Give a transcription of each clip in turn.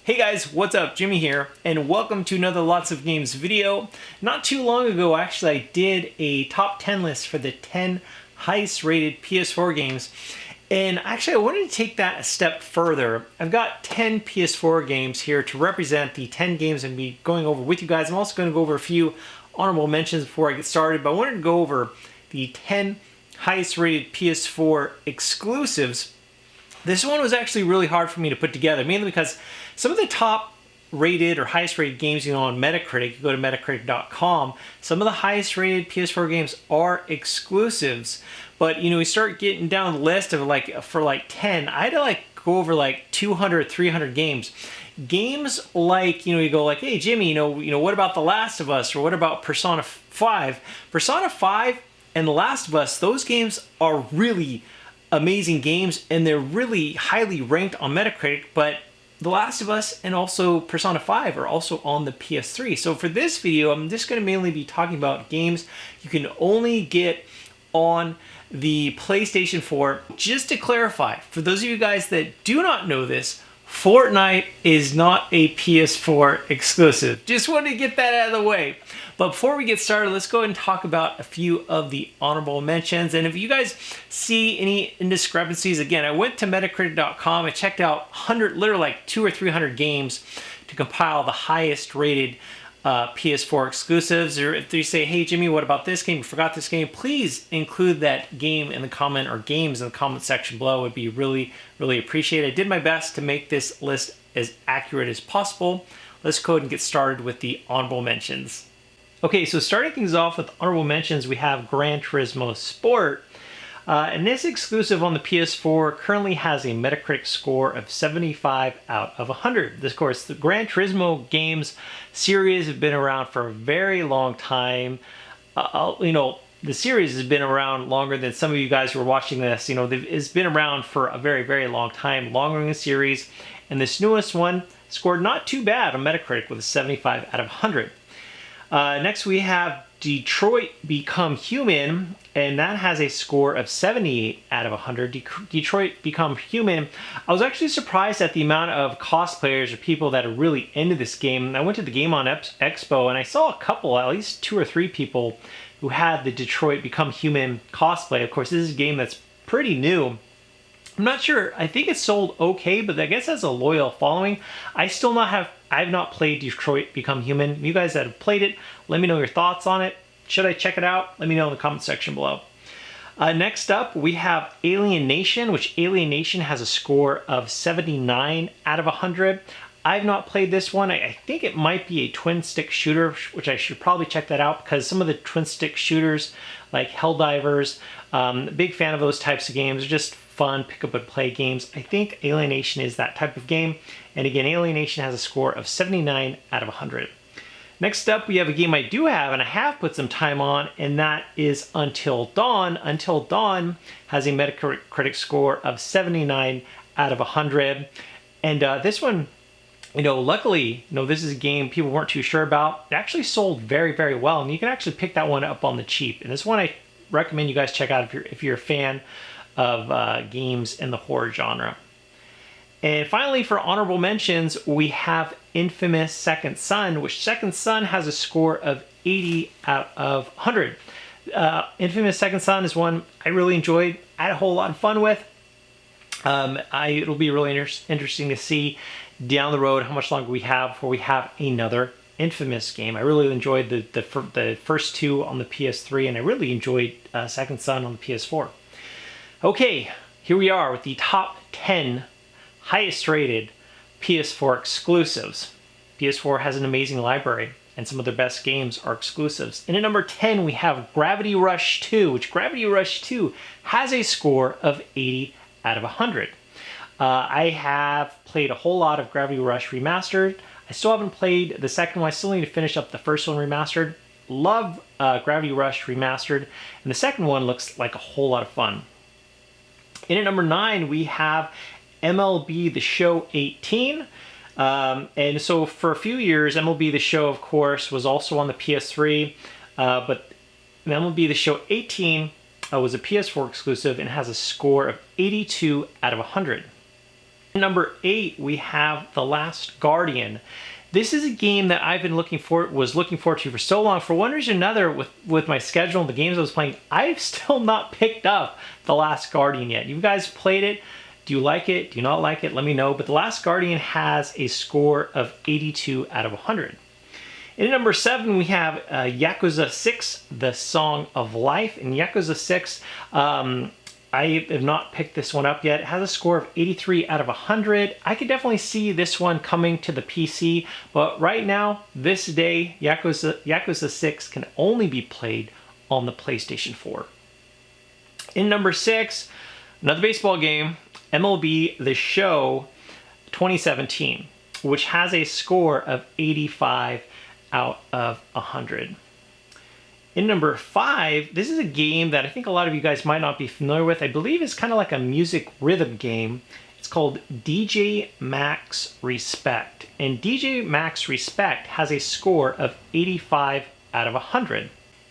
Hey guys, what's up? Jimmy here, and welcome to another Lots of Games video. Not too long ago, actually, I did a top 10 list for the 10 highest rated PS4 games. And actually, I wanted to take that a step further. I've got 10 PS4 games here to represent the 10 games I'm going to be going over with you guys. I'm also going to go over a few honorable mentions before I get started, but I wanted to go over the 10 highest rated PS4 exclusives. This one was actually really hard for me to put together, mainly because some of the top rated or highest rated games, on Metacritic, you go to metacritic.com, some of the highest rated PS4 games are exclusives. But, we start getting down the list of for 10, I had to go over 200, 300 games. Games you go hey Jimmy, what about The Last of Us, or what about Persona 5? Persona 5 and The Last of Us, those games are really amazing games, and they're really highly ranked on Metacritic, but The Last of Us and also Persona 5 are also on the PS3. So for this video, I'm just going to mainly be talking about games you can only get on the PlayStation 4. Just to clarify, for those of you guys that do not know this, Fortnite is not a PS4 exclusive. Just wanted to get that out of the way. But before we get started, let's go ahead and talk about a few of the honorable mentions. And if you guys see any indiscrepancies, again, I went to Metacritic.com. I checked out 100, literally 200 or 300 games to compile the highest rated PS4 exclusives. Or if they say, hey Jimmy, what about this game? You forgot this game. Please include that game in the comment, or games in the comment section below. It would be really, really appreciated. I did my best to make this list as accurate as possible. Let's go ahead and get started with the honorable mentions. Okay, so starting things off with honorable mentions, we have Gran Turismo Sport. And this exclusive on the PS4 currently has a Metacritic score of 75 out of 100. Of course, the Gran Turismo games series have been around for a very long time. The series has been around longer than some of you guys who are watching this. It's been around for a very, very long time, longer than the series. And this newest one scored not too bad on Metacritic with a 75 out of 100. Next, we have Detroit Become Human, and that has a score of 78 out of 100. Detroit Become Human. I was actually surprised at the amount of cosplayers or people that are really into this game. I went to the Game on Expo, and I saw a couple, at least 2 or 3 people who had the Detroit Become Human cosplay. Of course, this is a game that's pretty new. I'm not sure. I think it's sold okay, but I guess it has a loyal following. I've not played Detroit Become Human. You guys that have played it, let me know your thoughts on it. Should I check it out? Let me know in the comment section below. Next up, we have Alien Nation, which Alien Nation has a score of 79 out of 100. I've not played this one. I think it might be a twin stick shooter, which I should probably check that out, because some of the twin stick shooters like Helldivers, big fan of those types of games. They're just fun pick up and play games. I think Alien Nation is that type of game. And again, Alien Nation has a score of 79 out of 100. Next up, we have a game I do have, and I have put some time on, and that is Until Dawn. Until Dawn has a Metacritic score of 79 out of 100. And this one, luckily, this is a game people weren't too sure about. It actually sold very, very well, and you can actually pick that one up on the cheap. And this one I recommend you guys check out if you're a fan of games in the horror genre. And finally, for honorable mentions, we have Infamous Second Son, which Second Son has a score of 80 out of 100. Infamous Second Son is one I really enjoyed. I had a whole lot of fun with. It'll be really interesting to see down the road how much longer we have before we have another Infamous game. I really enjoyed the first 2 on the PS3, and I really enjoyed Second Son on the PS4. Okay, here we are with the top 10 highest rated PS4 exclusives. PS4 has an amazing library, and some of their best games are exclusives. And at number 10, we have Gravity Rush 2, which Gravity Rush 2 has a score of 80 out of 100. I have played a whole lot of Gravity Rush Remastered. I still haven't played the second one. I still need to finish up the first one remastered. Love Gravity Rush Remastered, and the second one looks like a whole lot of fun. In at number 9, we have MLB The Show 18. And so for a few years, MLB The Show, of course, was also on the PS3. But MLB The Show 18 was a PS4 exclusive and has a score of 82 out of 100. Number 8, we have The Last Guardian. This is a game that I've been looking forward to for so long. For one reason or another, with my schedule and the games I was playing, I've still not picked up The Last Guardian yet. You guys played it? Do you like it? Do you not like it? Let me know. But The Last Guardian has a score of 82 out of 100. In number 7, we have Yakuza 6, The Song of Life. In Yakuza 6, I have not picked this one up yet. It has a score of 83 out of 100. I could definitely see this one coming to the PC, but right now, this day, Yakuza 6 can only be played on the PlayStation 4. In number 6, another baseball game, MLB The Show 2017, which has a score of 85 out of 100. In number 5, this is a game that I think a lot of you guys might not be familiar with. I believe it's kind of like a music rhythm game. It's called DJ Max Respect. And DJ Max Respect has a score of 85 out of 100.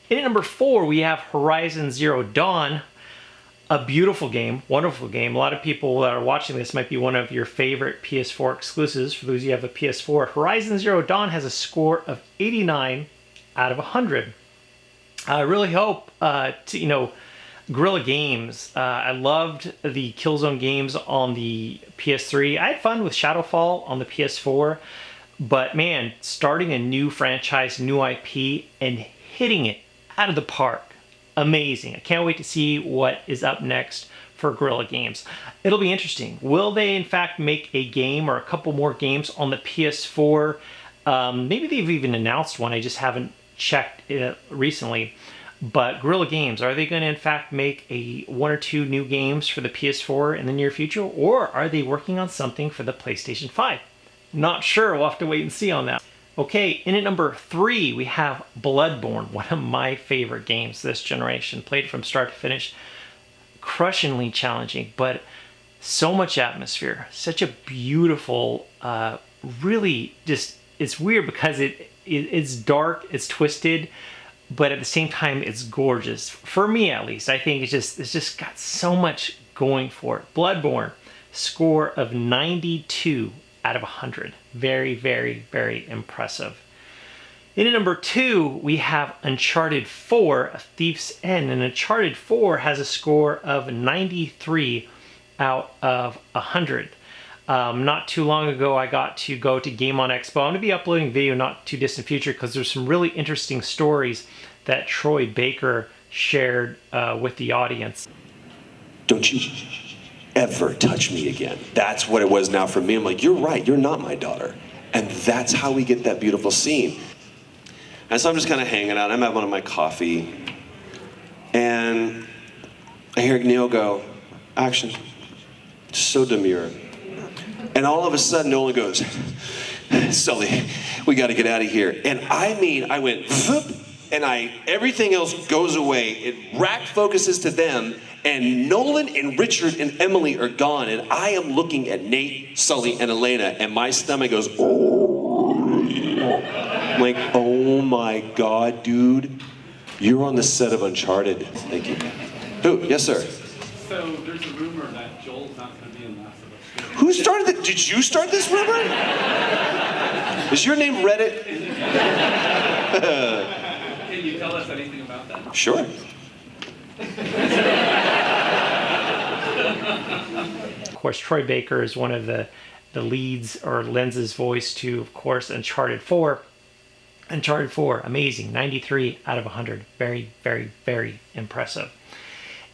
In at number 4, we have Horizon Zero Dawn. A beautiful game, wonderful game. A lot of people that are watching this might be one of your favorite PS4 exclusives. For those of you who have a PS4, Horizon Zero Dawn has a score of 89 out of 100. I really hope, Guerrilla Games. I loved the Killzone games on the PS3. I had fun with Shadowfall on the PS4, but man, starting a new franchise, new IP, and hitting it out of the park. Amazing. I can't wait to see what is up next for Guerrilla Games. It'll be interesting. Will they in fact make a game or a couple more games on the PS4? Maybe they've even announced one. I just haven't checked it recently. But Guerrilla Games, are they going to in fact make one or two new games for the PS4 in the near future? Or are they working on something for the PlayStation 5? Not sure. We'll have to wait and see on that. Okay, in at number 3, we have Bloodborne, one of my favorite games this generation. Played from start to finish. Crushingly challenging, but so much atmosphere. Such a beautiful, really just, it's weird because it's dark, it's twisted, but at the same time, it's gorgeous. For me, at least, I think it's just got so much going for it. Bloodborne, score of 92 out of 100. Very, very, very impressive. In at number 2, we have Uncharted 4, A Thief's End. And Uncharted 4 has a score of 93 out of 100. Not too long ago, I got to go to Game On Expo. I'm going to be uploading video not too distant future because there's some really interesting stories that Troy Baker shared with the audience. Don't you ever touch me again. That's what it was now for me. I'm like, you're right, you're not my daughter. And that's how we get that beautiful scene. And so I'm just kind of hanging out. I'm having one of my coffee. And I hear Neil go, action. So demure. And all of a sudden, Nolan goes, Sully, we got to get out of here. And I mean, I went, Voop, and everything else goes away. It rack focuses to them, and Nolan and Richard and Emily are gone. And I am looking at Nate, Sully, and Elena, and my stomach goes, oh. I'm like, oh my God, dude. You're on the set of Uncharted. Thank you. Who? Yes, sir. So there's a rumor that Joel's not going to be in Napa. Who started it? Did you start this rumor? Is your name Reddit? Can you tell us anything about that? Sure. Of course, Troy Baker is one of the leads or lends his voice to, of course, Uncharted 4. Uncharted 4, amazing, 93 out of 100. Very, very, very impressive.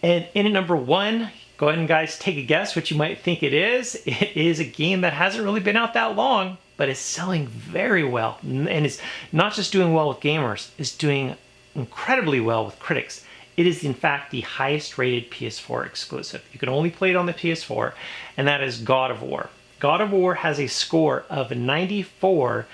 And in at number 1, go ahead and guys take a guess what you might think it is. It is a game that hasn't really been out that long, but is selling very well. And is not just doing well with gamers, it's doing incredibly well with critics. It is in fact the highest rated PS4 exclusive. You can only play it on the PS4, and that is God of War. God of War has a score of 94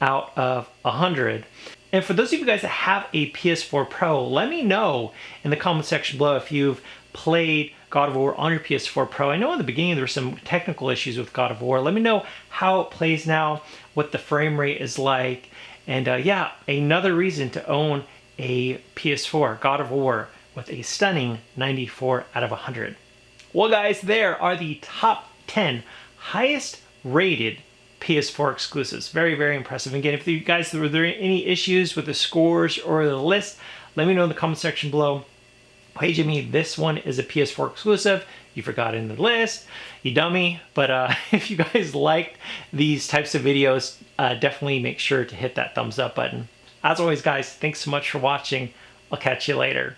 out of 100. And for those of you guys that have a PS4 Pro, let me know in the comment section below if you've played God of War on your PS4 Pro. I know in the beginning there were some technical issues with God of War. Let me know how it plays now, what the frame rate is like, and yeah, another reason to own a PS4, God of War, with a stunning 94 out of 100. Well guys, there are the top 10 highest rated PS4 exclusives. Very, very impressive. Again, if you guys, were there any issues with the scores or the list, let me know in the comment section below. Hey Jimmy, this one is a PS4 exclusive. You forgot in the list, you dummy. But if you guys liked these types of videos, definitely make sure to hit that thumbs up button. As always, guys, thanks so much for watching. I'll catch you later.